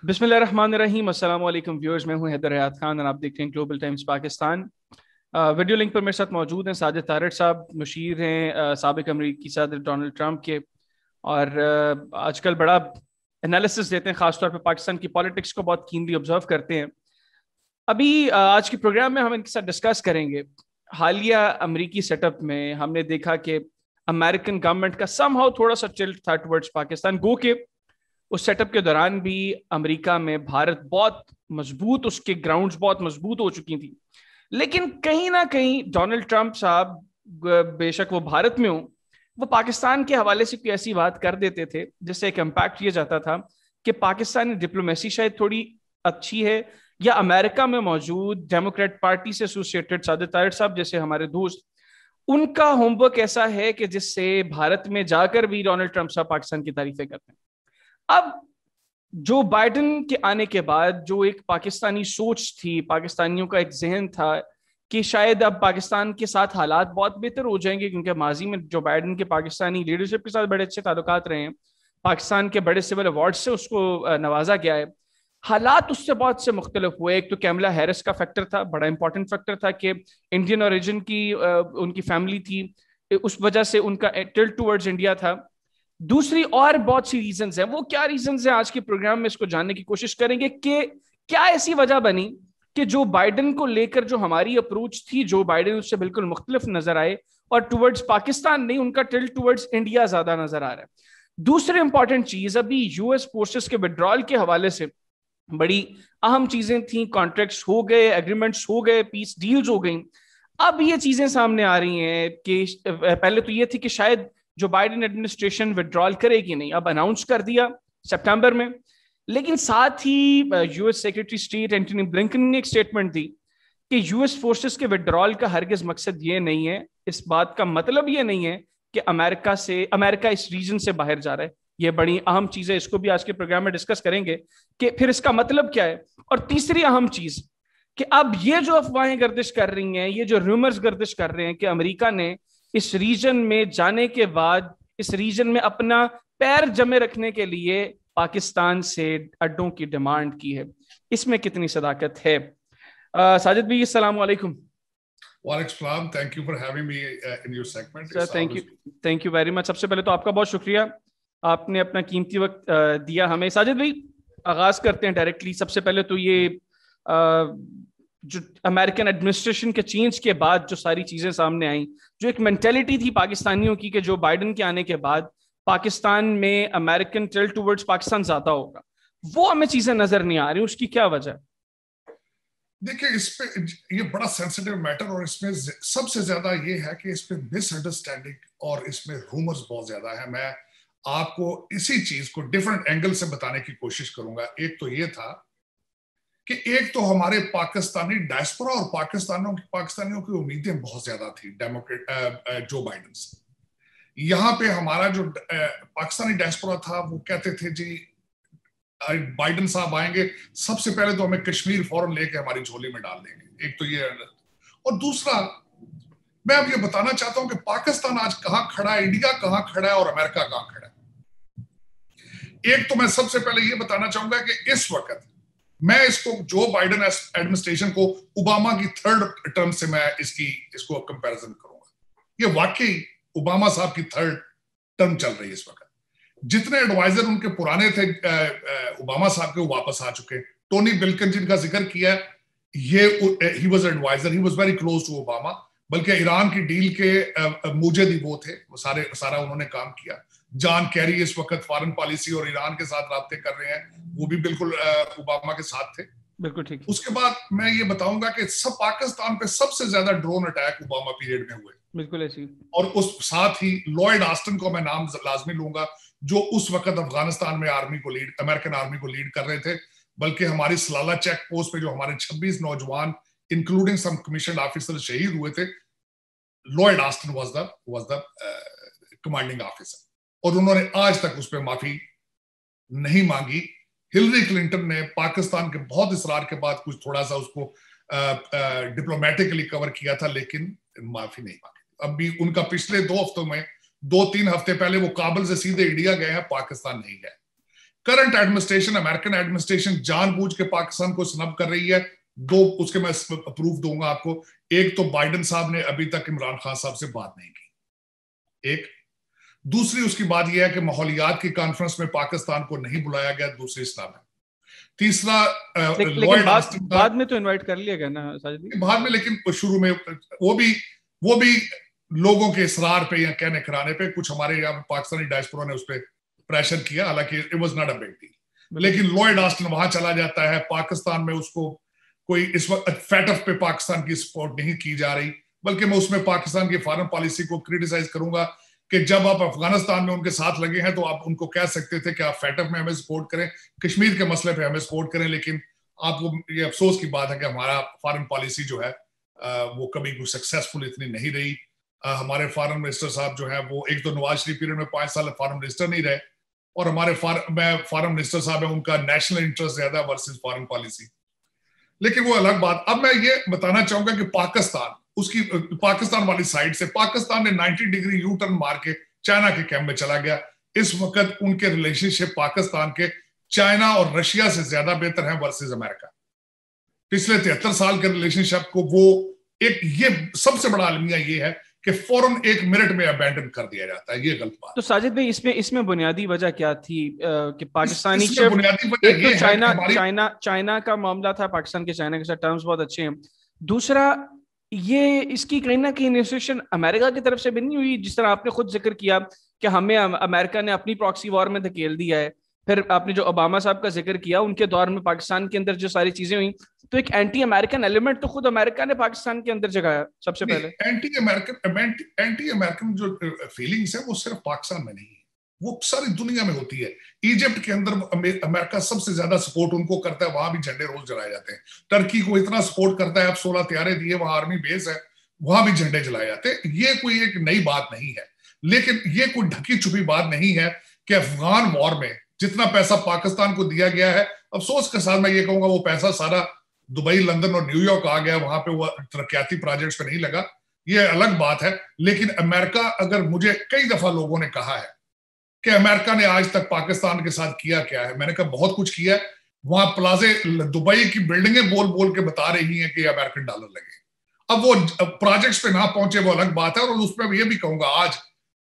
बिस्मिल्लाहिर्रहमानिर्रहीम। अस्सलाम वालेकुम व्यूअर्स, मैं हूं हैदर हयात खान और आप देख रहे हैं global times Pakistan. Video link पर मेरे साथ मौजूद हैं साजिद तारड़ साहब, मुशीर हैं साबिक अमरीकी सदर डोनाल्ड ट्रंप के, और आजकल बड़ा एनालिसिस देते हैं, खासतौर पर पाकिस्तान की पॉलिटिक्स को बहुत कीनली ऑब्जर्व करते हैं। अभी आज के प्रोग्राम में हम इनके साथ डिस्कस करेंगे हालिया अमरीकी सेटअप में हमने देखा कि अमेरिकन गवर्नमेंट का समहाउ थोड़ा सा टिल्ट था टुवर्ड्स पाकिस्तान, गो के उस सेटअप के दौरान भी अमेरिका में भारत बहुत मजबूत, उसके ग्राउंड्स बहुत मजबूत हो चुकी थी। लेकिन कहीं ना कहीं डोनाल्ड ट्रंप साहब, बेशक वो भारत में हो, वो पाकिस्तान के हवाले से कोई ऐसी बात कर देते थे जिससे एक इम्पैक्ट ये जाता था कि पाकिस्तानी डिप्लोमेसी शायद थोड़ी अच्छी है, या अमेरिका में मौजूद डेमोक्रेट पार्टी से एसोसिएटेड सादिक तारिक साहब जैसे हमारे दोस्त, उनका होमवर्क ऐसा है कि जिससे भारत में जाकर भी डोनाल्ड ट्रंप साहब पाकिस्तान की तारीफें करते हैं। अब जो बाइडेन के आने के बाद जो एक पाकिस्तानी सोच थी, पाकिस्तानियों का एक जहन था कि शायद अब पाकिस्तान के साथ हालात बहुत बेहतर हो जाएंगे, क्योंकि माजी में जो बाइडेन के पाकिस्तानी लीडरशिप के साथ बड़े अच्छे ताल्लुकात रहे हैं, पाकिस्तान के बड़े सिविल अवार्ड से उसको नवाजा गया है। हालात उससे बहुत से मुख्तलिफ हुए। एक तो कैमला हैरिस का फैक्टर था, बड़ा इंपॉर्टेंट फैक्टर था कि इंडियन ओरिजिन की उनकी फैमिली थी, उस वजह से उनका टिल्ट टुवर्ड्स इंडिया था। दूसरी और बहुत सी रीजंस हैं। वो क्या रीजंस हैं, आज के प्रोग्राम में इसको जानने की कोशिश करेंगे कि क्या ऐसी वजह बनी कि जो बाइडेन को लेकर जो हमारी अप्रोच थी, जो बाइडेन उससे बिल्कुल मुख्तलिफ नजर आए, और टुवर्ड्स पाकिस्तान नहीं, उनका टिल्ट टुवर्ड्स इंडिया ज्यादा नजर आ रहा है। दूसरी इंपॉर्टेंट चीज, अभी यूएस फोर्सेस के विड्रॉल के हवाले से बड़ी अहम चीजें थी, कॉन्ट्रैक्ट्स हो गए, एग्रीमेंट्स हो गए, पीस डील्स हो गई। अब ये चीजें सामने आ रही हैं कि पहले तो ये थी कि शायद जो बाइडेन एडमिनिस्ट्रेशन विड्रॉल करेगी नहीं, अब अनाउंस कर दिया सितंबर में। लेकिन साथ ही US secretary state Antony Blinken ने एक स्टेटमेंट दी कि यूएस फोर्सेस के विड्रॉल का हरगिज मकसद ये नहीं है, इस बात का मतलब ये नहीं है कि अमेरिका इस रीजन से बाहर जा रहा है। ये बड़ी अहम चीज है, इसको भी आज के प्रोग्राम में डिस्कस करेंगे कि फिर इसका मतलब क्या है। और तीसरी अहम चीज कि अब ये जो अफवाहें गर्दिश कर रही हैं, ये जो रूमर्स गर्दिश कर रहे हैं कि अमेरिका ने इस रीजन में जाने के बाद इस रीजन में अपना पैर जमे रखने के लिए पाकिस्तान से अड्डों की डिमांड की है, इसमें कितनी सदाकत है? साजिद भाई, अस्सलाम वालेकुम। वालेकुम, thank you for having me in your segment. Sir thank you very much. सबसे पहले तो आपका बहुत शुक्रिया, आपने अपना कीमती वक्त दिया हमें। साजिद भाई, आगाज करते हैं डायरेक्टली। सबसे पहले तो ये जो अमेरिकन एडमिनिस्ट्रेशन के चेंज के बाद जो सारी चीजें सामने आई, जो एक मेंटेलिटी थी पाकिस्तानियों की कि जो बाइडेन के आने के बाद पाकिस्तान में अमेरिकन टिल्ट टुवर्ड्स पाकिस्तान ज्यादा होगा, वो हमें चीजें नजर नहीं आ रही। उसकी क्या वजह? देखिए, इस पे ये बड़ा सेंसिटिव मैटर, और इसमें सबसे ज्यादा ये है कि इस पे मिसअंडरस्टैंडिंग और इसमें रूमर्स बहुत ज्यादा है। मैं आपको इसी चीज को डिफरेंट एंगल से बताने की कोशिश करूंगा। एक तो ये था कि एक तो हमारे पाकिस्तानी डायस्पोरा और पाकिस्तानियों की उम्मीदें बहुत ज्यादा थी डेमोक्रेट जो बाइडेन से। यहाँ पे हमारा जो पाकिस्तानी डायस्पोरा था वो कहते थे जी बाइडेन साहब आएंगे, सबसे पहले तो हमें कश्मीर फौरन लेके हमारी झोली में डाल देंगे। एक तो ये, और दूसरा मैं अब ये बताना चाहता हूं कि पाकिस्तान आज कहां खड़ा है, इंडिया कहां खड़ा है और अमेरिका कहां खड़ा है। एक तो मैं सबसे पहले ये बताना चाहूंगा कि इस वक्त मैं इसको जो बाइडेन एडमिनिस्ट्रेशन को ओबामा की थर्ड टर्म से मैं इसको कंपैरिजन करूंगा। ये वाकई ओबामा साहब की थर्ड टर्म चल रही है इस वक्त। जितने एडवाइजर उनके पुराने थे ओबामा साहब के, वो वापस आ चुके। टोनी बिल्किन जिनका जिक्र किया, ये he was adviser, he was very close to Obama, बल्कि ईरान की डील के मुझे भी वो थे, वो सारा उन्होंने काम किया। जॉन कैरी इस वक्त फॉरेन पॉलिसी और ईरान के साथ राब्ते कर रहे हैं, वो भी बिल्कुल ओबामा के साथ थे। बिल्कुल ठीक। उसके बाद मैं ये बताऊंगा कि सब पाकिस्तान पे सबसे ज्यादा ड्रोन अटैक ओबामा पीरियड में हुए, बिल्कुल ऐसी। और उस साथ ही लॉयड ऑस्टिन को मैं नाम लाजमी लूंगा, जो उस वक्त अफगानिस्तान में अमेरिकन आर्मी को लीड कर रहे थे। बल्कि हमारी सलाला चेक पोस्ट पे जो हमारे 26 नौजवान इंक्लूडिंग सम कमीशन ऑफिसर शहीद हुए थे, Lloyd Austin was the commanding officer, और उन्होंने आज तक उस पर माफी नहीं मांगी। हिलरी क्लिंटन ने पाकिस्तान के बहुत इसरार के बाद कुछ थोड़ा सा उसको डिप्लोमेटिकली कवर किया था, लेकिन माफी नहीं मांगी। अब भी उनका पिछले 2 हफ्तों में 2-3 हफ्ते पहले वो काबुल से सीधे इंडिया गए हैं, पाकिस्तान नहीं गए। करंट एडमिनिस्ट्रेशन, अमेरिकन एडमिनिस्ट्रेशन जानबूझ के पाकिस्तान को स्नब कर रही है। दो उसके मैं प्रूफ दूंगा आपको। एक तो बाइडेन साहब ने अभी तक इमरान खान साहब से बात नहीं की, एक। दूसरी उसकी बात यह है कि माहौलियात की कॉन्फ्रेंस में पाकिस्तान को नहीं बुलाया गया, दूसरी स्नब है। तीसरा लेकिन बाद में तो इनवाइट कर लिया गया ना साजिद, बाद में, लेकिन शुरू में वो भी लोगों के इसरार पे या कहने कराने पे, कुछ हमारे यहाँ पाकिस्तानी डायस्पोरा ने उस पर प्रेशर किया, हालांकि it was not a big deal. लेकिन लॉयड ऑस्टिन वहां चला जाता है, पाकिस्तान में उसको कोई इस वक्त फैटफ पे पाकिस्तान की सपोर्ट नहीं की जा रही, बल्कि मैं उसमें पाकिस्तान की फॉरेन पॉलिसी को क्रिटिसाइज करूंगा कि जब आप अफगानिस्तान में उनके साथ लगे हैं तो आप उनको कह सकते थे कि आप फैटफ में हमें सपोर्ट करें, कश्मीर के मसले पे हमें सपोर्ट करें, लेकिन आपको ये अफसोस की बात है कि हमारा फॉरेन पॉलिसी जो है वो कभी कोई सक्सेसफुल इतनी नहीं रही। हमारे फॉरेन मिनिस्टर साहब जो है वो, एक तो नवाज शरीफ पीरियड में 5 साल फॉरेन मिनिस्टर नहीं रहे, और हमारे फॉरेन मिनिस्टर साहब है उनका नेशनल इंटरेस्ट ज्यादा वर्सेस फॉरेन पॉलिसी। लेकिन वो अलग बात। अब मैं ये बताना चाहूंगा कि पाकिस्तान वाली साइड से पाकिस्तान ने 90 डिग्री यू टर्न मार के चाइना के कैंप में चला गया। इस वक्त उनके रिलेशनशिप पाकिस्तान के चाइना और रशिया से ज्यादा बेहतर है वर्सेस अमेरिका। पिछले 73 साल के रिलेशनशिप को वो ये सबसे बड़ा अलमिया ये है कि फौरन 1 मिनट में अबैंडन कर दिया जाता है। ये गलत बात। तो साजिद भाई इसमें बुनियादी वजह क्या थी कि पाकिस्तानी बुनियादी वजह एक ये तो चाइना का मामला था, पाकिस्तान के चाइना के साथ टर्म्स बहुत अच्छे हैं। दूसरा ये इसकी कहीं ना कहीं इनिशिएशन अमेरिका की तरफ से भी नहीं हुई, जिस तरह आपने खुद जिक्र किया कि हमें अमेरिका ने अपनी प्रॉक्सी वॉर में धकेल दिया है। फिर आपने जो ओबामा साहब का जिक्र किया, उनके दौर में पाकिस्तान के अंदर जो सारी चीजें हुई, तो एक एंटी अमेरिकन एलिमेंट तो खुद अमेरिका ने पाकिस्तान के अंदर जगाया सबसे पहले। एंटी अमेरिकन जो फीलिंग्स है वो सिर्फ पाकिस्तान में नहीं है, वो सारी दुनिया में होती है। इजिप्ट के अंदर अमेरिका सबसे ज्यादा सपोर्ट उनको करता है, वहां भी झंडे रोज जलाए जाते हैं। टर्की को इतना सपोर्ट करता है, अब 16 त्यारे दिए, वहां आर्मी बेस है, वहां भी झंडे जलाए जाते हैं। ये कोई एक नई बात नहीं है, लेकिन ये कोई ढकी छुपी बात नहीं है कि अफगान वॉर में जितना पैसा पाकिस्तान को दिया गया है, अफसोस के साथ मैं ये कहूंगा वो पैसा सारा दुबई, लंदन और न्यूयॉर्क आ गया, वहां पे वो तरक्याती प्रोजेक्ट्स पे नहीं लगा। ये अलग बात है। लेकिन अमेरिका, अगर मुझे कई दफा लोगों ने कहा है कि अमेरिका ने आज तक पाकिस्तान के साथ किया क्या है, मैंने कहा बहुत कुछ किया है। वहां प्लाजे दुबई की बिल्डिंगें बोल बोल के बता रही हैं कि अमेरिकन डॉलर लगे। अब वो प्रोजेक्ट्स पे ना पहुंचे वो अलग बात है। और उसमें ये भी कहूंगा, आज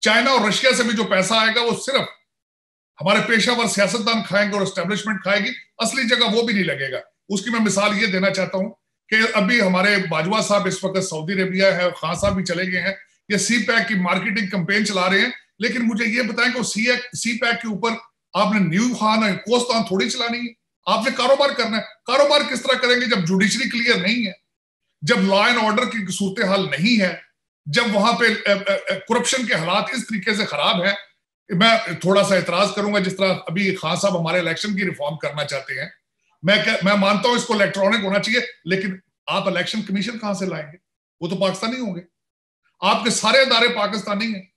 चाइना और रशिया से भी जो पैसा आएगा वो सिर्फ हमारे पेशावर सियासतदान खाएंगे और एस्टेब्लिशमेंट खाएगी, असली जगह वो भी नहीं लगेगा। उसकी मैं मिसाल ये देना चाहता हूं कि अभी हमारे बाजवा साहब इस वक्त सऊदी अरेबिया है, खान साहब भी चले गए हैं, ये सी पैक की मार्केटिंग कैंपेन चला रहे हैं। लेकिन मुझे ये बताएं कि सी पैक के ऊपर आपने न्यू खान कोस्तान थोड़ी चलानी है, आपने कारोबार करना है। कारोबार किस तरह करेंगे जब जुडिशरी क्लियर नहीं है, जब लॉ एंड ऑर्डर की सूरत हाल नहीं है, जब वहां पे करप्शन के हालात इस तरीके से खराब है। मैं थोड़ा सा एतराज करूंगा, जिस तरह अभी खान साहब हमारे इलेक्शन की रिफॉर्म करना चाहते हैं, मैं मानता हूं इसको इलेक्ट्रॉनिक होना चाहिए, लेकिन आप इलेक्शन कमीशन कहां से लाएंगे? वो तो पाकिस्तानी होंगे, आपके सारे इदारे पाकिस्तानी हैं।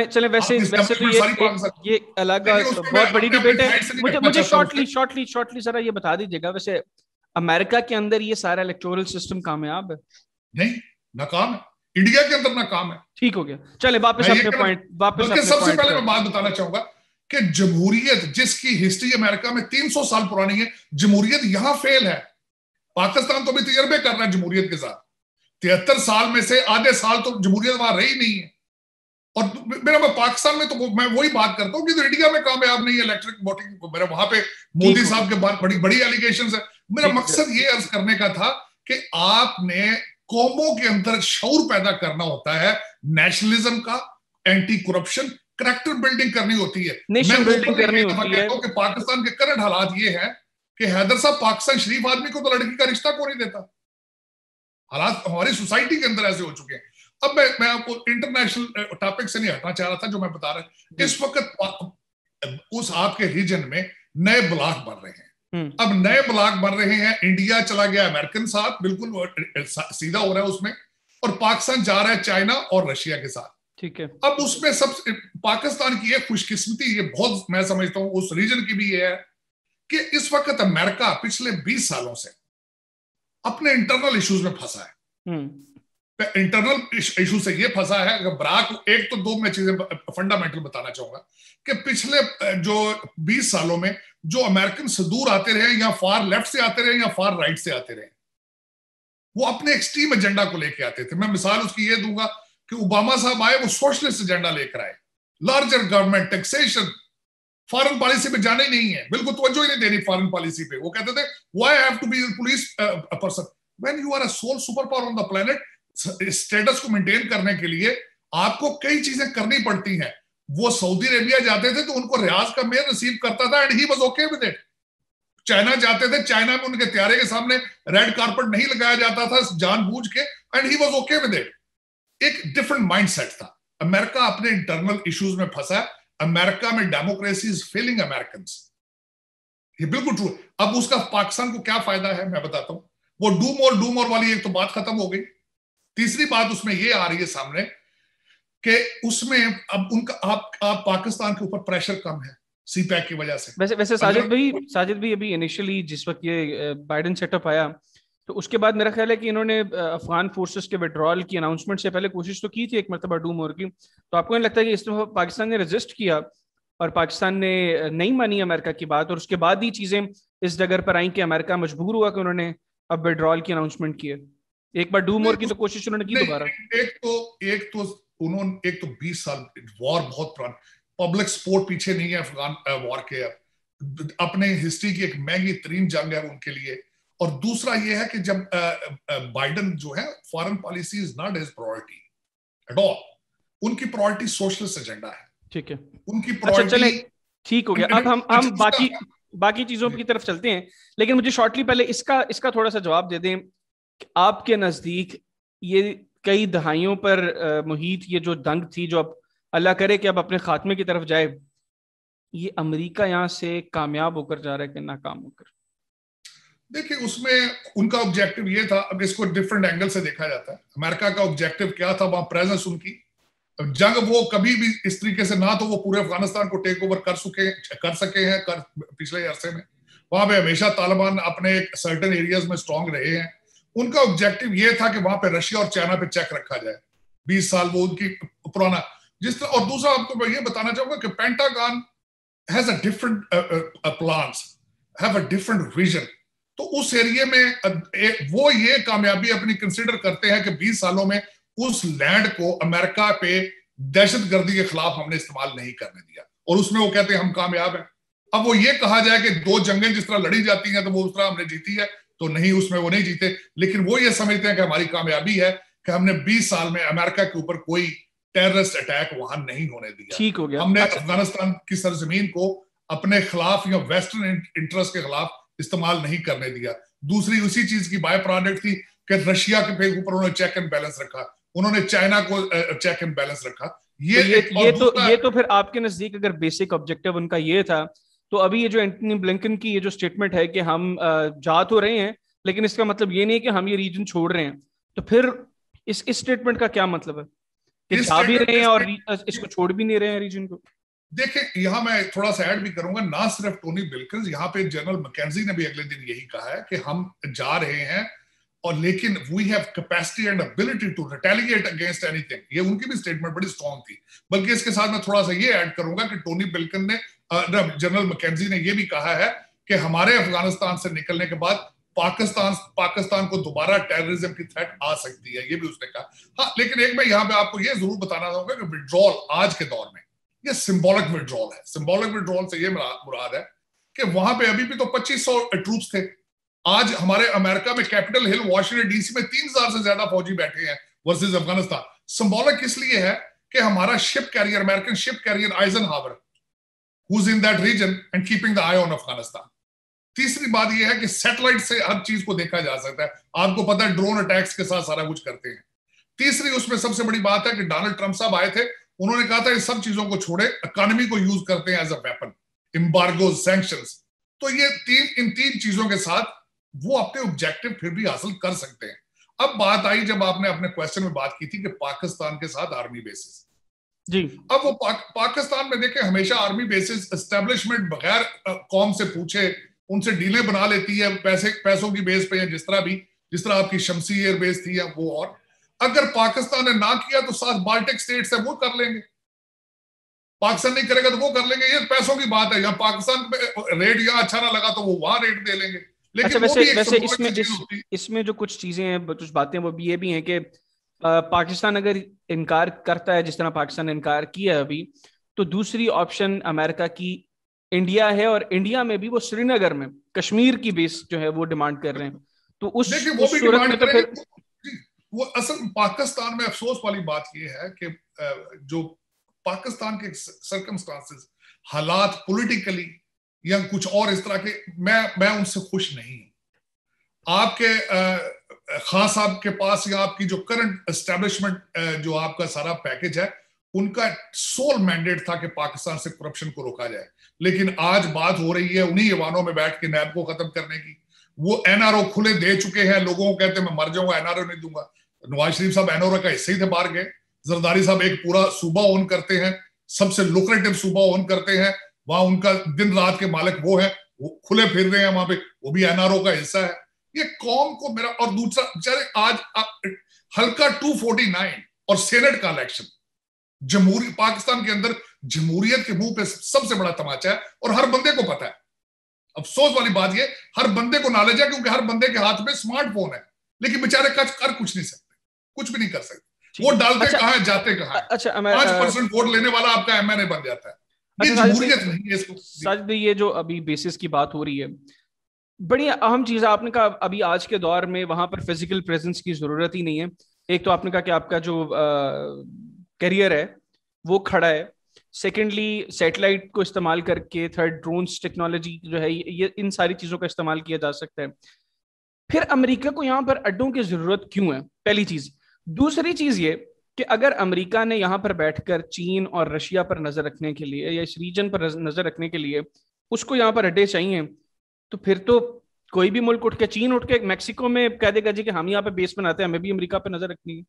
चले वैसे तो ये अलग बहुत बड़ी डिबेट है। मुझे शॉर्टली जरा ये बता दीजिएगा, वैसे अमेरिका के अंदर ये सारा इलेक्टोरल सिस्टम कामयाब है? नहीं, नाकाम है। इंडिया के अंदर नाकाम है। ठीक हो गया, चले वापस अपने पॉइंट। सबसे पहले मैं बात बताना चाहूंगा कि जमहूरियत जिसकी हिस्ट्री अमेरिका में 300 साल पुरानी है, जमहूरियत यहां फेल है। पाकिस्तान तो भी तजर्बे कर रहा है जमहूरियत के साथ। 73 साल में से आधे साल तो जमहूरियत वहां रही नहीं है। और मेरा मैं पाकिस्तान में तो मैं वही बात करता हूँ कि तो इंडिया में कामयाब नहीं है इलेक्ट्रिक वोटिंग। मेरा वहां पे मोदी साहब के बाद बड़ी बड़ी एलिगेशंस है। मेरा मकसद ये अर्ज करने का था कि आपने कौमों के अंदर शऊर पैदा करना होता है, नेशनलिज्म का, एंटी करप्शन, करैक्टर बिल्डिंग करनी होती है। नेशन बिल्डिंग करनी होती है। कि पाकिस्तान के करंट हालात ये है कि हैदर साहब पाकिस्तान शरीफ आदमी को तो लड़की का रिश्ता को नहीं देता। हालात हमारी सोसाइटी के अंदर ऐसे हो चुके हैं। अब मैं आपको इंटरनेशनल टॉपिक से नहीं हटना चाह रहा था जो मैं बता रहा हूं। इस वक्त उस आपके रीजन में नए ब्लॉक बन रहे हैं। अब नए ब्लॉक बन रहे हैं, इंडिया चला गया अमेरिकन साथ, बिल्कुल सीधा हो रहा है उसमें, और पाकिस्तान जा रहा है चाइना और रशिया के साथ। ठीक है। अब उसमें सब पाकिस्तान की एक खुशकिस्मती, ये बहुत मैं समझता हूं उस रीजन की भी ये है कि इस वक्त अमेरिका पिछले 20 सालों से अपने इंटरनल इश्यूज में फंसा है। इंटरनल इशू से ये फंसा है कि बराक, एक तो दो मैं चीजें फंडामेंटल बताना चाहूंगा कि पिछले जो 20 सालों में जो अमेरिकन से दूर आते रहे, या फार लेफ्ट से आते रहे या फार राइट से आते रहे, वो अपने एक्सट्रीम एजेंडा को लेके आते थे। मैं मिसाल उसकी ये दूंगा कि ओबामा साहब आए, वो सोशलिस्ट एजेंडा लेकर आए, larger government, taxation, foreign policy पे जाना ही नहीं है, बिल्कुल तवज्जो ही नहीं देनी फॉरेन पॉलिसी पे। वो कहते थे why have to be police person when you are a sole super power on the planet. Status quo maintain करने के लिए आपको कई चीजें करनी पड़ती हैं। वो सऊदी अरेबिया जाते थे तो उनको रियाज का मेयर रिसीव करता था and he was okay with it. China जाते थे, चाइना में उनके त्यारे के सामने रेड कारपेट नहीं लगाया जाता था जानबूझ के, and he was okay with it. एक डिफरेंट माइंडसेट था। अमेरिका अपने इंटरनल इश्यूज में फंसा। अमेरिका में डेमोक्रेसी इज फेलिंग अमेरिकन्स, ये बिल्कुल ट्रू। अब उसका पाकिस्तान को क्या फायदा है मैं बताता हूं। वो डू मोर वाली एक तो बात खत्म हो गई। तीसरी बात उसमें ये आ रही है सामने कि उसमें अब उनका आप पाकिस्तान के ऊपर प्रेशर कम है सीपैक की वजह से। वैसे साजिद भाई अभी इनिशियली जिस वक्त ये बाइडेन सेटअप आया तो उसके बाद मेरा ख्याल है कि इन्होंने अफगान फोर्सेस के विड्रॉल की अनाउंसमेंट से पहले कोशिश तो की थी एक मरतबा डू मोर की। तो आपको नहीं लगता कि इस दफा पाकिस्तान ने रेजिस्ट किया और पाकिस्तान ने नहीं मानी अमेरिका की बात, और उसके बाद ही चीजें इस जगह पर आई कि अमेरिका मजबूर हुआ कि उन्होंने अब विड्रॉल की अनाउंसमेंट की है। एक बार डू मोर की तो कोशिश उन्होंने की दोबारा। एक तो 20 साल वॉर बहुत पुराना, पब्लिक सपोर्ट पीछे नहीं है अफगान वॉर के। अपने हिस्ट्री की एक महंगी तरीन जंग है उनके लिए। और दूसरा ये है कि जब बाइडेन जो है, foreign policy is not his priority at all. उनकी प्रायोरिटी सोशलिस्ट एजेंडा है। ठीक है, उनकी अच्छा चले, प्रायोरिटी ठीक हो गया। अब हम बाकी चीजों की तरफ चलते हैं, लेकिन मुझे शॉर्टली पहले इसका थोड़ा सा जवाब दे दें। आपके नजदीक ये कई दहाइयों पर मुहित ये जो दंग थी, जो अब अल्लाह करे कि अब अपने खात्मे की तरफ जाए, ये अमेरिका यहाँ से कामयाब होकर जा रहा है कि नाकाम होकर? देखिए, उसमें उनका ऑब्जेक्टिव ये था। अब इसको डिफरेंट एंगल से देखा जाता है। अमेरिका का ऑब्जेक्टिव क्या था? वहां प्रेजेंस उनकी जंग, वो कभी भी इस तरीके से ना तो वो पूरे अफगानिस्तान को टेक ओवर कर सके हैं पिछले अरसे में। वहां पे हमेशा तालिबान अपने सर्टेन एरियाज में स्ट्रांग रहे हैं। उनका ऑब्जेक्टिव ये था कि वहां पे रशिया और चाइना पे चेक रखा जाए। 20 साल वो उनकी पुराना जिस तरह। और दूसरा आपको मैं ये बताना चाहूंगा कि pentagon has a different plans, have a different vision. तो उस एरिया में वो ये कामयाबी अपनी कंसिडर करते हैं कि 20 सालों में उस लैंड को अमेरिका पे दहशतगर्दी के खिलाफ हमने इस्तेमाल नहीं करने दिया, और उसमें वो कहते हैं हम कामयाब हैं। अब वो ये कहा जाए कि दो जंगें जिस तरह लड़ी जाती हैं तो वो उस तरह हमने जीती है, तो नहीं, उसमें वो नहीं जीते। लेकिन वो ये समझते हैं कि हमारी कामयाबी है कि हमने 20 साल में अमेरिका के ऊपर कोई टेररिस्ट अटैक वहां नहीं होने दिया। ठीक हो गया। हमने अफगानिस्तान की सरजमीन को अपने खिलाफ या वेस्टर्न इंटरेस्ट के खिलाफ इस्तेमाल नहीं करने दिया। दूसरी उसी चीज की बाय प्रोडक्ट थी कि रशिया के ऊपर उन्होंने चेक एंड बैलेंस रखा, उन्होंने चाइना को चेक एंड बैलेंस रखा। ये तो फिर आपके नजदीक अगर बेसिक ऑब्जेक्टिव उनका ये था, तो अभी ये जो एंटनी ब्लिंकन की ये जो स्टेटमेंट है कि हम जा तो रहे हैं लेकिन इसका मतलब ये नहीं कि हम ये रीजन छोड़ रहे हैं, तो फिर इस स्टेटमेंट का क्या मतलब है कि जा भी रहे हैं और इसको छोड़ भी नहीं रहे हैं रीजन को? देखिए, यहां मैं थोड़ा सा ऐड भी करूंगा, ना सिर्फ टोनी बिल्किन, यहाँ पे जनरल मैकेंजी ने भी अगले दिन यही कहा है कि हम जा रहे हैं और लेकिन we have capacity and ability to retaliate against anything. ये उनकी भी स्टेटमेंट बड़ी स्ट्रांग थी। बल्कि इसके साथ मैं थोड़ा सा ये ऐड करूंगा कि टोनी बिल्किन ने, जनरल मैकेंजी ने ये भी कहा है कि हमारे अफगानिस्तान से निकलने के बाद पाकिस्तान को दोबारा टेररिज्म की थ्रेट आ सकती है, ये भी उसने कहा। हाँ, लेकिन एक मैं यहाँ पे आपको ये जरूर बताना चाहूंगा कि विड्रॉल आज के दौर में ये सिंबॉलिक विड्रॉल है। सिंबॉलिक विड्रॉल से ये मुराद है कि वहां पे अभी भी तो 2500 ट्रूप्स थे। आज हमारे अमेरिका में कैपिटल हिल वॉशिंगटन डीसी में 3000 से ज्यादा फौजी बैठे हैं वर्सेस अफगानिस्तान। सिंबॉलिक इसलिए है कि हमारा ship carrier, American ship carrier Eisenhower, who is in that region and keeping the eye on Afghanistan. तीसरी बात यह है कि सैटेलाइट से हर चीज को देखा जा सकता है। आपको पता है ड्रोन अटैक्स के साथ सारा कुछ करते हैं। तीसरी उसमें सबसे बड़ी बात है कि डोनाल्ड ट्रंप साहब आए थे, उन्होंने कहा था इन सब चीजों को छोड़े, इकोनॉमी को यूज करते हैं as a weapon, embargo, sanctions. तो ये इन तीन चीजों के साथ वो अपने ऑब्जेक्टिव फिर भी हासिल कर सकते हैं। अब बात आई, जब आपने अपने क्वेश्चन में बात की थी कि पाकिस्तान के साथ आर्मी बेसिस जी, अब वो पाकिस्तान में देखें, हमेशा आर्मी बेसिस एस्टेब्लिशमेंट बगैर कौम से पूछे उनसे डीलें बना लेती है पैसों की बेस पे, या जिस तरह आपकी शमसी एयर बेस थी या वो। और अगर पाकिस्तान ने ना किया तो साथ बाल्टिक स्टेट्स है वो कर लेंगे। पाकिस्तान नहीं करेगा तो वो कर लेंगे, ये पैसों की बात है। या पाकिस्तान पे रेट यहाँ अच्छा ना लगा तो वो वहां रेट दे लेंगे। अच्छा, लेकिन वो वैसे भी एक वैसे सिंबॉलिक चीज होती है। इसमें जो कुछ चीजें हैं, कुछ बातें वो भी ये भी हैं कि पाकिस्तान अगर इनकार करता है, जिस तरह पाकिस्तान ने इनकार किया है अभी, तो दूसरी ऑप्शन अमेरिका की इंडिया है, और इंडिया में भी वो श्रीनगर में कश्मीर की बेस जो है वो डिमांड कर रहे हैं। तो देखिए वो उस भी सूरत डिमांड में तो करेंगे। फिर वो असल पाकिस्तान में अफसोस वाली बात ये है कि जो पाकिस्तान के सर्कमस्टांसेस, हालात पॉलिटिकली या कुछ और इस तरह के, मैं उनसे खुश नहीं हूं। आपके खान साहब के पास या आपकी जो करंट एस्टेब्लिशमेंट जो आपका सारा पैकेज है, उनका सोल मैंडेट था कि पाकिस्तान से करप्शन को रोका जाए। लेकिन आज बात हो रही है उन्हीं ईवानों में बैठ के नैब को खत्म करने की। वो एनआरओ खुले दे चुके हैं, लोगों को कहते हैं मैं मर जाऊंगा, एनआरओ नहीं दूंगा। नवाज शरीफ साहब एनआरओ का हिस्से ही थे, बाहर गए। जरदारी साहब एक पूरा सूबा ओन करते हैं, सबसे लुक्रेटिव सूबा ओन करते हैं, वहां उनका दिन रात के मालिक वो है, वो खुले फिर रहे हैं वहां पे, वो भी एनआरओ का हिस्सा है। ये कौम को मेरा, और दूसरा बेचारे आज हल्का 249 और सेनेट का इलेक्शन, जमहूरी पाकिस्तान के अंदर जमहूरियत के मुंह पे सबसे बड़ा तमाचा है, और हर बंदे को पता है। अफसोस वाली बात ये, हर बंदे को नॉलेज है क्योंकि हर बंदे के हाथ में स्मार्टफोन है, लेकिन बेचारे कर कुछ नहीं सकते, कुछ भी नहीं कर सकते। वो डालते अच्छा, कहां है, जाते कहां है। अच्छा 5% वोट लेने वाला आपका एमएनए बन जाता है। ये अच्छा जमहूरियत नहीं है इसको। साजिद भाई, ये जो अभी बेसिस की बात हो रही है, बड़ी अहम चीज है। आपने कहा अभी आज के दौर में वहां पर फिजिकल प्रेजेंस की जरूरत ही नहीं है। एक तो आपने कहा कि आपका जो करियर है वो खड़ा है। सेकेंडली, सैटेलाइट को इस्तेमाल करके, थर्ड ड्रोन्स टेक्नोलॉजी जो है, ये इन सारी चीजों का इस्तेमाल किया जा सकता है। फिर अमेरिका को यहाँ पर अड्डों की जरूरत क्यों है, पहली चीज। दूसरी चीज ये कि अगर अमेरिका ने यहाँ पर बैठकर चीन और रशिया पर नजर रखने के लिए, या इस रीजन पर नजर रखने के लिए उसको यहाँ पर अड्डे चाहिए, तो फिर तो कोई भी मुल्क उठ के, चीन उठ के मैक्सिको में कह देगा जी कि हम यहाँ पे बेस बनाते हैं, हमें भी अमेरिका पे नजर रखनी है।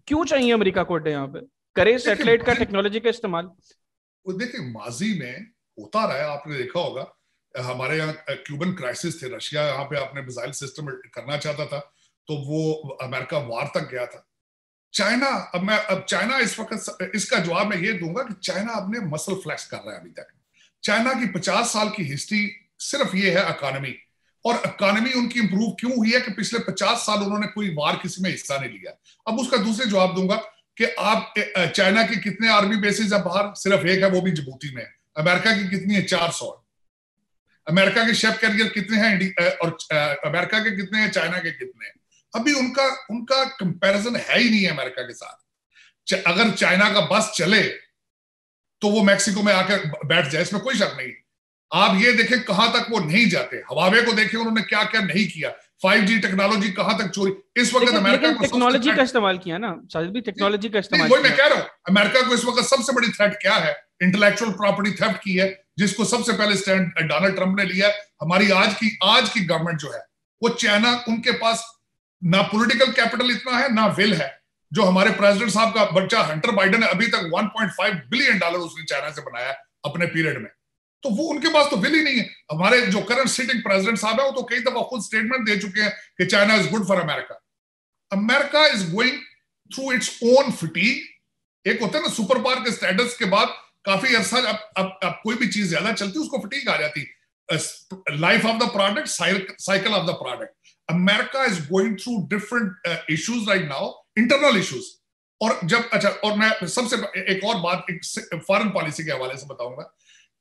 क्यों चाहिए अमेरिका को अड्डे यहाँ पे? करे सैटेलाइट का, टेक्नोलॉजी का इस्तेमाल। देखिए माजी में होता रहा है, आपने देखा होगा। हमारे यहाँ क्यूबन क्राइसिस थे, रशिया यहाँ पे अपने मिसाइल सिस्टम करना चाहता था, तो वो अमेरिका वार तक गया था। चाइना, अब चाइना इस वक्त, इसका जवाब मैं ये दूंगा कि चाइना अपने मसल फ्लैक्स कर रहा है अभी तक। चाइना की 50 साल की हिस्ट्री सिर्फ ये है इकोनॉमी, और इकोनॉमी उनकी इंप्रूव क्यों हुई है कि पिछले 50 साल उन्होंने कोई वार किसी में हिस्सा नहीं लिया। अब उसका दूसरे जवाब दूंगा कि आप चाइना की कितने आर्मी बेसिस है बाहर, सिर्फ एक है, वो भी जिबूती में। अमेरिका की कितनी है? 400। अमेरिका के शेफ कैरियर कितने हैं, और अमेरिका के कितने हैं, चाइना के कितने हैं? अभी उनका उनका कंपैरिजन है ही नहीं है अमेरिका के साथ। अगर चाइना का बस चले तो वो मैक्सिको में आकर बैठ जाए, इसमें कोई शक नहीं। आप ये देखें कहां तक वो नहीं जाते। हवावे को देखें उन्होंने क्या क्या नहीं किया, 5G टेक्नोलॉजी कहां तक चोरी। इस वक्त अमेरिका को टेक्नोलॉजी का इस्तेमाल किया ना साजिद भी, टेक्नोलॉजी का इस्तेमाल वही मैं कह रहा हूं, अमेरिका को इस वक्त सबसे बड़ी थ्रेट क्या है? इंटेलेक्चुअल प्रॉपर्टी थेफ्ट की है, जिसको सबसे पहले स्टैंड डोनाल्ड ट्रंप ने लिया। हमारी आज की गवर्नमेंट जो है वो चाइना, उनके पास ना पॉलिटिकल कैपिटल इतना है, ना विल है। जो हमारे प्रेसिडेंट साहब का बच्चा हंटर बाइडन है, अभी तक $1.5 बिलियन उसने चाइना से बनाया अपने पीरियड में। तो वो उनके पास तो विल ही नहीं है। हमारे जो करंट सिटिंग प्रेसिडेंट साहब है वो तो कई दफा खुद स्टेटमेंट दे चुके हैं कि China is good for America. America is going through its own fatigue. एक होता है ना सुपर पावर के स्टेटस के बाद काफी अरसा अब कोई भी चीज ज्यादा चलती है उसको फटीग आ जाती। Life of the product, cycle of the product. America is going through different issues right now, internal issues. और जब, अच्छा, और मैं सबसे एक और बात फॉरेन पॉलिसी के हवाले से बताऊंगा।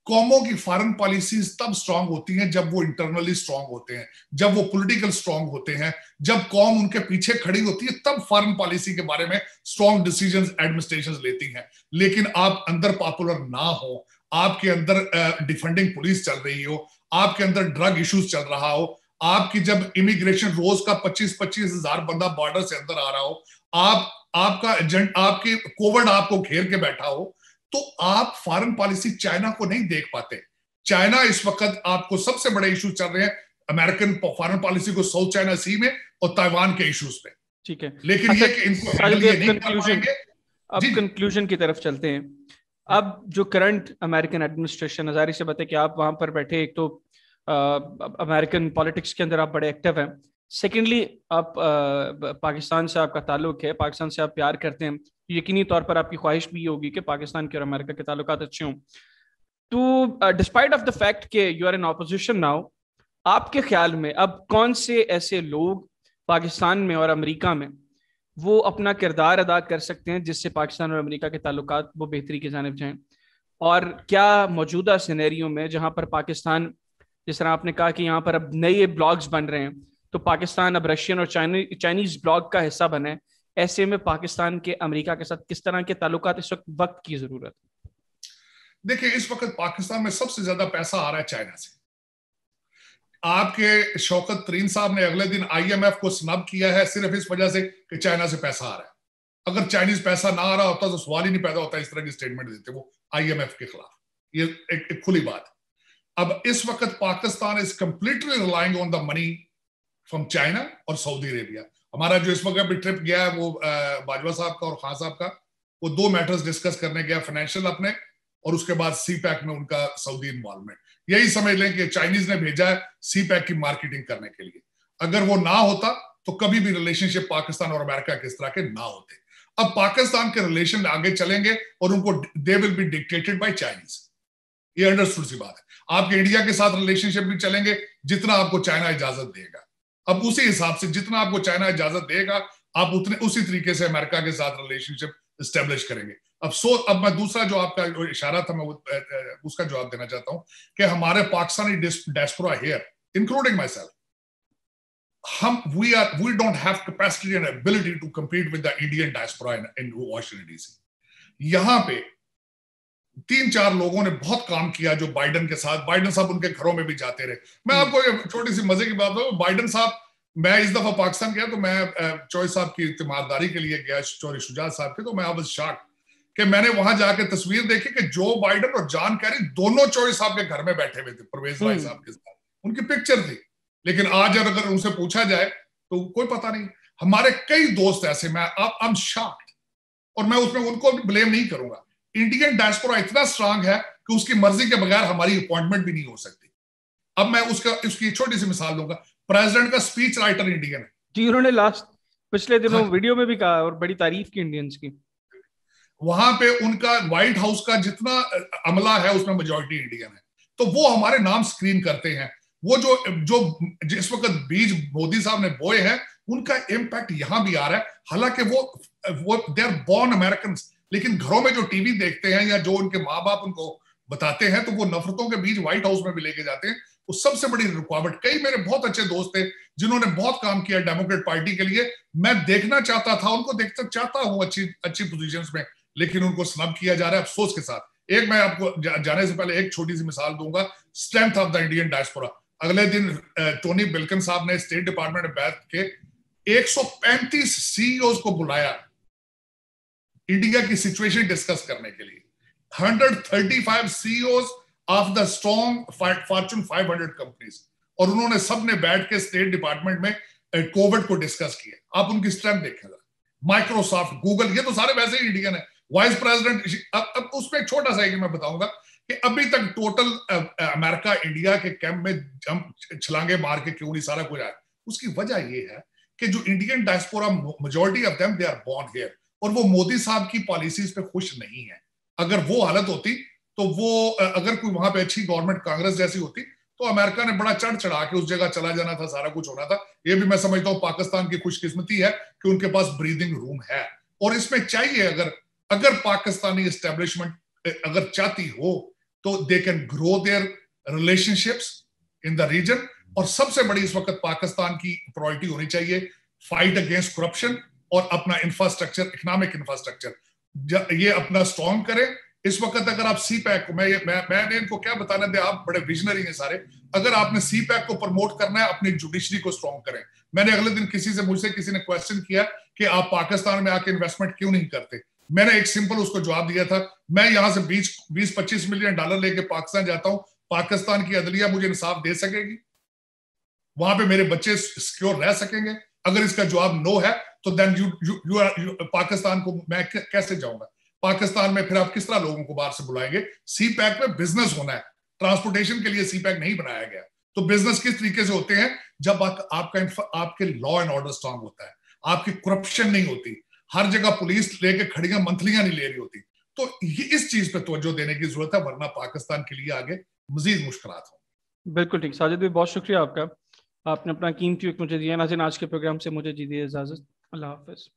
कौमों की फॉरेन पॉलिसीज तब स्ट्रांग होती हैं जब वो इंटरनली स्ट्रांग होते हैं, जब वो पॉलिटिकल स्ट्रांग होते हैं, जब कौम उनके पीछे खड़ी होती है, तब फॉरेन पॉलिसी के बारे में स्ट्रांग डिसीजंस एडमिनिस्ट्रेशंस लेती हैं। लेकिन आप अंदर पॉपुलर ना हो, आपके अंदर डिफेंडिंग पुलिस चल रही हो, आपके अंदर ड्रग इश्यूज चल रहा हो, आपकी जब इमिग्रेशन रोज का 25-25 हजार बंदा बॉर्डर से अंदर आ रहा हो, आपका एजेंट, आपकी कोविड आपको घेर के बैठा हो, तो आप फॉरेन पॉलिसी चाइना को नहीं देख पाते। चाइना इस वक्त आपको सबसे बड़े इश्यूज चल रहे हैं अमेरिकन फॉरेन पॉलिसी को साउथ चाइना सी में और ताइवान के इश्यूज पे। ठीक है, लेकिन ये कि इनको हैंडल ये नहीं कर पाएंगे। अब कंक्लूजन की तरफ चलते हैं। अब जो करंट अमेरिकन एडमिनिस्ट्रेशन, हजारी से बताए कि आप वहां पर बैठे, एक तो अमेरिकन पॉलिटिक्स के अंदर आप बड़े एक्टिव हैं, सेकेंडली, आप पाकिस्तान से आपका ताल्लुक है, पाकिस्तान से आप प्यार करते हैं, यकीनी तौर पर आपकी ख्वाहिश भी होगी कि पाकिस्तान के और अमेरिका के ताल्लुकात अच्छे हों। तो डिस्पाइट ऑफ द फैक्ट के you are in opposition now, आपके ख्याल में अब कौन से ऐसे लोग पाकिस्तान में और अमेरिका में वो अपना किरदार अदा कर सकते हैं जिससे पाकिस्तान और अमेरिका के ताल्लुकात वो बेहतरी की जानिब जाएं? और क्या मौजूदा सिनेरियो में जहां पर पाकिस्तान, जिस तरह आपने कहा कि यहाँ पर अब नए ब्लॉग्स बन रहे हैं, तो पाकिस्तान अब रशियन और चाइनीज ब्लॉग का हिस्सा बने, ऐसे में पाकिस्तान के अमेरिका के साथ किस तरह के ताल्लुकात इस वक्त की जरूरत? देखिए, इस वक्त पाकिस्तान में सबसे ज्यादा पैसा आ रहा है चाइना से। आपके शौकत तरीन साहब ने अगले दिन आईएमएफ को स्नब किया है सिर्फ इस वजह से कि चाइना से पैसा आ रहा है। अगर चाइनीज पैसा ना आ रहा होता तो सवाल ही नहीं पैदा होता, इस तरह की स्टेटमेंट देते वो आईएमएफ के खिलाफ। ये एक खुली बात है। अब इस वक्त Pakistan is completely relying on the money from China और सऊदी अरेबिया। हमारा जो इस वक्त भी ट्रिप गया है वो बाजवा साहब का और खान साहब का, वो 2 मैटर्स डिस्कस करने गया, फाइनेंशियल अपने, और उसके बाद सी पैक में उनका सऊदी इन्वॉल्वमेंट। यही समझ लें कि चाइनीज ने भेजा है सी पैक की मार्केटिंग करने के लिए। अगर वो ना होता तो कभी भी रिलेशनशिप पाकिस्तान और अमेरिका के इस तरह के ना होते। अब पाकिस्तान के रिलेशन आगे चलेंगे और उनको they will be dictated bye Chinese, ये अंडरस्टूड सी बात है। आपके इंडिया के साथ रिलेशनशिप भी चलेंगे जितना आपको चाइना इजाजत देगा। अब उसी हिसाब से जितना आपको चाइना इजाजत देगा आप उसी तरीके से अमेरिका के साथ रिलेशनशिप एस्टेब्लिश करेंगे। अब मैं दूसरा जो आपका इशारा था मैं उसका जवाब देना चाहता हूं कि हमारे Pakistani diaspora here including my self, we don't have capacity and ability to compete with the Indian diaspora in Washington DC। यहां पे 3-4 लोगों ने बहुत काम किया जो बाइडन के साथ, बाइडन साहब उनके घरों में भी जाते रहे। मैं आपको एक छोटी सी मजे की बात बताऊं, बाइडन साहब, मैं इस दफा पाकिस्तान गया तो मैं चौधरी साहब की इत्मीनादारी के लिए गया, चौधरी शुजात साहब के, तो मैं वाज शॉक्ड कि मैंने वहां जाके तस्वीर देखी कि जो बाइडन और जॉन कैरी दोनों चौधरी साहब के घर में बैठे हुए थे, परवेज भाई साहब के साथ उनकी पिक्चर थी। लेकिन आज अगर उनसे पूछा जाए तो कोई पता नहीं। हमारे कई दोस्त ऐसे, मैं आई एम शॉक्ड, और मैं उसमें उनको ब्लेम नहीं करूंगा। इंडियन डायस्पोरा इतना स्ट्रांग है कि उसकी मर्जी के बगैर हमारी अपॉइंटमेंट भी नहीं हो सकती। अब मैं उसकी छोटी सी मिसाल दूंगा। प्रेसिडेंट का स्पीच राइटर इंडियन है जी, उन्होंने पिछले दिनों वीडियो में भी कहा और बड़ी तारीफ की इंडियंस की। वहां पे उनका व्हाइट हाउस का जितना अमला है उसमें मेजॉरिटी इंडियन है, तो वो हमारे नाम स्क्रीन करते हैं। वो जो जिस वक्त बीज मोदी साहब ने बोए हैं उनका इम्पैक्ट यहां भी आ रहा है। हालांकि वो दे आर बॉर्न अमेरिकन, लेकिन घरों में जो टीवी देखते हैं या जो उनके माँ बाप उनको बताते हैं तो वो नफरतों के बीच व्हाइट हाउस में भी लेके जाते हैं। वो सबसे बड़ी रुकावट। कई मेरे बहुत अच्छे दोस्त थे जिन्होंने बहुत काम किया डेमोक्रेट पार्टी के लिए, मैं देखना चाहता था, उनको देखना चाहता हूं अच्छी पोजीशंस में, लेकिन उनको स्नब किया जा रहा है अफसोस के साथ। एक मैं आपको जाने से पहले एक छोटी सी मिसाल दूंगा, strength of the Indian diaspora. अगले दिन टोनी बिल्किन साहब ने स्टेट डिपार्टमेंट में बैठ के 135 सीईओज को बुलाया इंडिया की सिचुएशन डिस्कस करने के लिए। 135 CEOs of the strong Fortune 500 companies, और उन्होंने सबने बैठ के स्टेट डिपार्टमेंट में कोविड को डिस्कस किया। आप उनकी स्ट्रेंथ देखेगा, माइक्रोसॉफ्ट, गूगल, ये तो सारे वैसे ही इंडियन है। वाइस प्रेसिडेंट, अब उसमें एक छोटा सा है कि मैं बताऊंगा कि अभी तक टोटल अमेरिका इंडिया के कैंप में जंप छलांगे मार के क्यों नहीं सारा कुछ आया, उसकी वजह ये है कि जो Indian diaspora majority of them they are born here, और वो मोदी साहब की पॉलिसीज पे खुश नहीं है। अगर वो हालत होती तो वो अगर कोई वहां पे अच्छी गवर्नमेंट कांग्रेस जैसी होती तो अमेरिका ने बड़ा चढ़ चढ़ा के उस जगह चला जाना था, सारा कुछ होना था। ये भी मैं समझता हूँ पाकिस्तान की खुशकिस्मती है कि उनके पास ब्रीदिंग रूम है, और इसमें चाहिए अगर पाकिस्तानी एस्टेब्लिशमेंट अगर चाहती हो तो they can grow their relationships in the region. और सबसे बड़ी इस वक्त पाकिस्तान की प्रायोरिटी होनी चाहिए फाइट अगेंस्ट करप्शन और अपना इंफ्रास्ट्रक्चर, इकोनॉमिक इंफ्रास्ट्रक्चर ये अपना स्ट्रॉन्ग करें। इस वक्त अगर आप सी पैक को, मैंने इनको क्या बताना दे, आप बड़े विजनरी हैं सारे, अगर आपने सी पैक को प्रमोट करना है अपनी जुडिशरी को स्ट्रॉन्ग करें। मैंने अगले दिन मुझसे किसी ने क्वेश्चन किया कि आप पाकिस्तान में आके इन्वेस्टमेंट क्यों नहीं करते। मैंने एक सिंपल उसको जवाब दिया था, मैं यहां से 20-25 मिलियन डॉलर लेके पाकिस्तान जाता हूं, पाकिस्तान की अदलिया मुझे इंसाफ दे सकेगी, वहां पे मेरे बच्चे सिक्योर रह सकेंगे? अगर इसका जवाब नो है तो देन पाकिस्तान को मैं कैसे जाऊंगा पाकिस्तान में? फिर आप किस तरह लोगों को बाहर से बुलाएंगे? सी पैक में बिजनेस होना है, ट्रांसपोर्टेशन के लिए सी पैक नहीं बनाया गया। तो बिजनेस किस तरीके से होते हैं जब आपके लॉ एंड ऑर्डर स्ट्रांग होता है, आपकी करप्शन नहीं होती, हर जगह पुलिस लेके खड़ियां मंथलियां नहीं ले रही होती, तो ये इस चीज पे तवज्जो देने की जरूरत है, वरना पाकिस्तान के लिए आगे मजीद मुश्किलात हों। बिल्कुल ठीक साजिद भाई, बहुत शुक्रिया आपका, आपने अपना कीमती वक्त मुझे दिया। नाज़रीन, आज के प्रोग्राम से मुझे दी इजाज़त। अल्लाह हाफ़िज़।